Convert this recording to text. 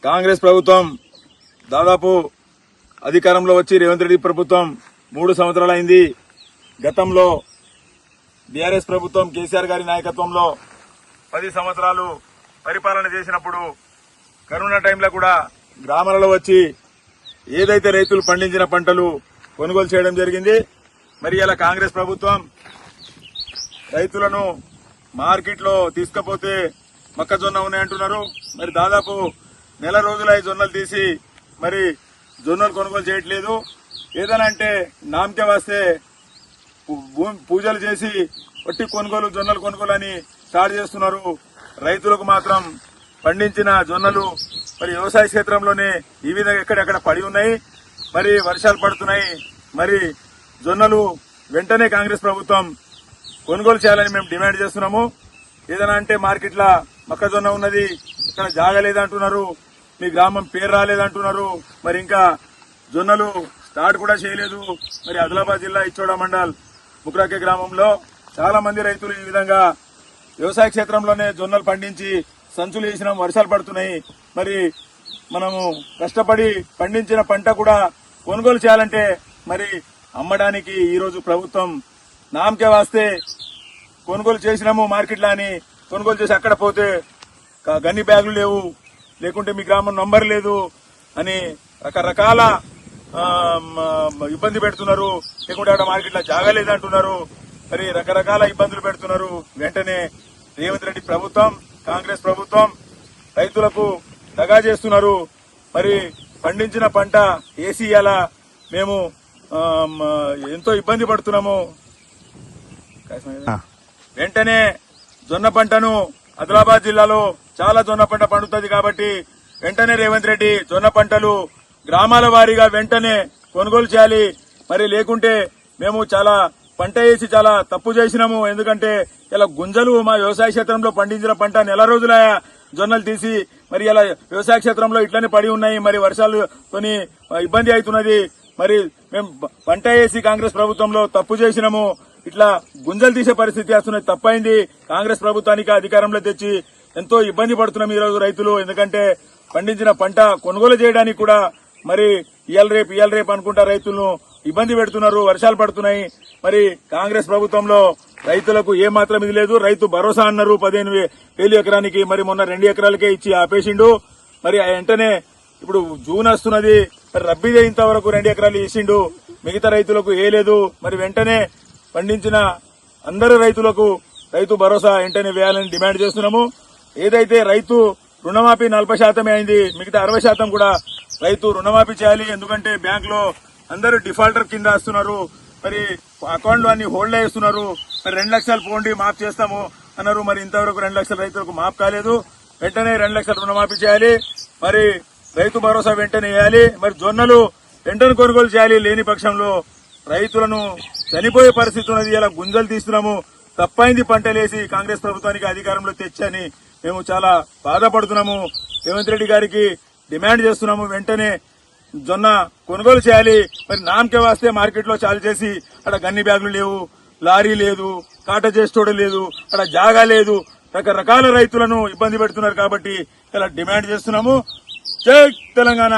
కాంగ్రెస్ ప్రభుత్వం దాదాపు అధికారంలో వచ్చి రేవంత్ రెడ్డి ప్రభుత్వం 3 సంవత్సరాలైంది. గతంలో బీఆర్ఎస్ ప్రభుత్వం కేసీఆర్ గారి నాయకత్వంలో 10 సంవత్సరాలు పరిపాలన చేసినప్పుడు కరోనా టైంలో కూడా గ్రామాలలో వచ్చి ఏదైతే రైతులు పండించిన పంటలు కొనుగోలు చేయడం జరిగింది. మరి ఇలా కాంగ్రెస్ ప్రభుత్వం రైతులను మార్కెట్లో తీసుకపోతే మొక్కజొన్న ఉన్నాయంటున్నారు. మరి దాదాపు నెల రోజులై జొన్నలు తీసి మరి జొన్నలు కొనుగోలు చేయట్లేదు. ఏదైనా అంటే నామకే వస్తే పూజలు చేసి వట్టి కొనుగోలు జొన్నలు కొనుగోలు అని స్టార్ట్ చేస్తున్నారు. రైతులకు మాత్రం పండించిన జొన్నలు మరి వ్యవసాయ క్షేత్రంలోనే ఈ విధంగా ఎక్కడెక్కడ పడి ఉన్నాయి. మరి వర్షాలు పడుతున్నాయి. మరి జొన్నలు వెంటనే కాంగ్రెస్ ప్రభుత్వం కొనుగోలు చేయాలని మేము డిమాండ్ చేస్తున్నాము. ఏదైనా అంటే మార్కెట్లో మొక్కజొన్న ఉన్నది, ఇక్కడ జాగలేదంటున్నారు, మీ గ్రామం పేరు రాలేదంటున్నారు. మరి ఇంకా జొన్నలు స్టార్ట్ కూడా చేయలేదు. మరి ఆదిలాబాద్ జిల్లా ఇచ్చోడ మండల్ ముక్రాకే గ్రామంలో చాలా మంది రైతులు ఈ విధంగా వ్యవసాయ క్షేత్రంలోనే జొన్నలు పండించి సంచులు వేసినాం, వర్షాలు పడుతున్నాయి. మరి మనము కష్టపడి పండించిన పంట కూడా కొనుగోలు చేయాలంటే మరి అమ్మడానికి ఈరోజు ప్రభుత్వం నామకే వాస్తే కొనుగోలు చేసినాము మార్కెట్లో అని కొనుగోలు చేసి అక్కడ పోతే గన్ని బ్యాగులు లేవు, లేకుంటే మీ గ్రామం నంబర్ లేదు అని రకరకాల ఇబ్బంది పెడుతున్నారు. లేకుంటే అక్కడ మార్కెట్లో జాగలేదంటున్నారు. మరి రకరకాల ఇబ్బందులు పెడుతున్నారు. వెంటనే రేవంత్ రెడ్డి ప్రభుత్వం, కాంగ్రెస్ ప్రభుత్వం రైతులకు దగా చేస్తున్నారు. మరి పండించిన పంట ఏసీ అలా మేము ఎంతో ఇబ్బంది పడుతున్నాము. వెంటనే జొన్న పంటను ఆదిలాబాద్ జిల్లాలో చాలా జొన్న పంట పండుతుంది కాబట్టి వెంటనే రేవంత్ రెడ్డి జొన్న పంటలు గ్రామాల వారీగా వెంటనే కొనుగోలు చేయాలి. మరి లేకుంటే మేము చాలా పంట వేసి చాలా తప్పు చేసినాము. ఎందుకంటే ఇలా గుంజలు మా వ్యవసాయ క్షేత్రంలో పండించిన పంట నెల రోజుల జొన్నలు తీసి మరి ఇలా వ్యవసాయ క్షేత్రంలో ఇట్లనే పడి ఉన్నాయి. మరి వర్షాలతోని ఇబ్బంది అవుతున్నది. మరి మేము పంట వేసి కాంగ్రెస్ ప్రభుత్వంలో తప్పు చేసినాము. ఇట్లా గుంజలు తీసే పరిస్థితి వస్తున్నది. తప్పైంది. కాంగ్రెస్ ప్రభుత్వానికి అధికారంలో తెచ్చి ఎంతో ఇబ్బంది పడుతున్నాం ఈరోజు రైతులు. ఎందుకంటే పండించిన పంట కొనుగోలు చేయడానికి కూడా మరి ఇయాల రేపు అనుకుంటా రైతులను ఇబ్బంది పెడుతున్నారు. వర్షాలు పడుతున్నాయి. మరి కాంగ్రెస్ ప్రభుత్వంలో రైతులకు ఏ మాత్రం ఇది లేదు. రైతు భరోసా అన్నారు 15,000 ఎకరానికి. మరి మొన్న 2 ఎకరాలకే ఇచ్చి ఆపేసిండు. మరి వెంటనే ఇప్పుడు జూన్ వస్తున్నది. మరి రబ్బీ అయినంత వరకు 2 ఎకరాలు ఇచ్చిండు. మిగతా రైతులకు ఏ లేదు. మరి వెంటనే పండించిన అందరు రైతులకు రైతు భరోసా వెంటనే వేయాలని డిమాండ్ చేస్తున్నాము. ఏదైతే రైతు రుణమాఫీ 40% అయింది, మిగతా 60% కూడా రైతు రుణమాఫీ చేయాలి. ఎందుకంటే బ్యాంకులో అందరూ డిఫాల్టర్ కింద వస్తున్నారు. మరి అకౌంట్లు అన్ని హోల్డ్ చేస్తున్నారు. మరి 2 లక్షలు పోండి మాఫ్ చేస్తాము అన్నారు. మరి ఇంతవరకు 2 లక్షల రైతులకు మాఫ్ కాలేదు. వెంటనే 2 లక్షల రుణమాఫీ చేయాలి. మరి రైతు భరోసా వెంటనే వేయాలి. మరి జొన్నలు వెంటనే కొనుగోలు చేయాలి. లేని పక్షంలో రైతులను చనిపోయే పరిస్థితి ఉన్నది. ఇలా గుంజలు తీస్తున్నాము. తప్పైంది పంటలేసి కాంగ్రెస్ ప్రభుత్వానికి అధికారంలో తెచ్చని మేము చాలా బాధపడుతున్నాము. రేవంత్ రెడ్డి గారికి డిమాండ్ చేస్తున్నాము. వెంటనే జొన్న కొనుగోలు చేయాలి. మరి నామకే వాస్తే మార్కెట్లో చాలు చేసి అక్కడ గన్ని బ్యాగులు లేవు, లారీ లేదు, కాట చేసేటోడు లేదు, అక్కడ జాగా లేదు. రకరకాల రైతులను ఇబ్బంది పెడుతున్నారు కాబట్టి ఇలా డిమాండ్ చేస్తున్నాము. జై తెలంగాణ.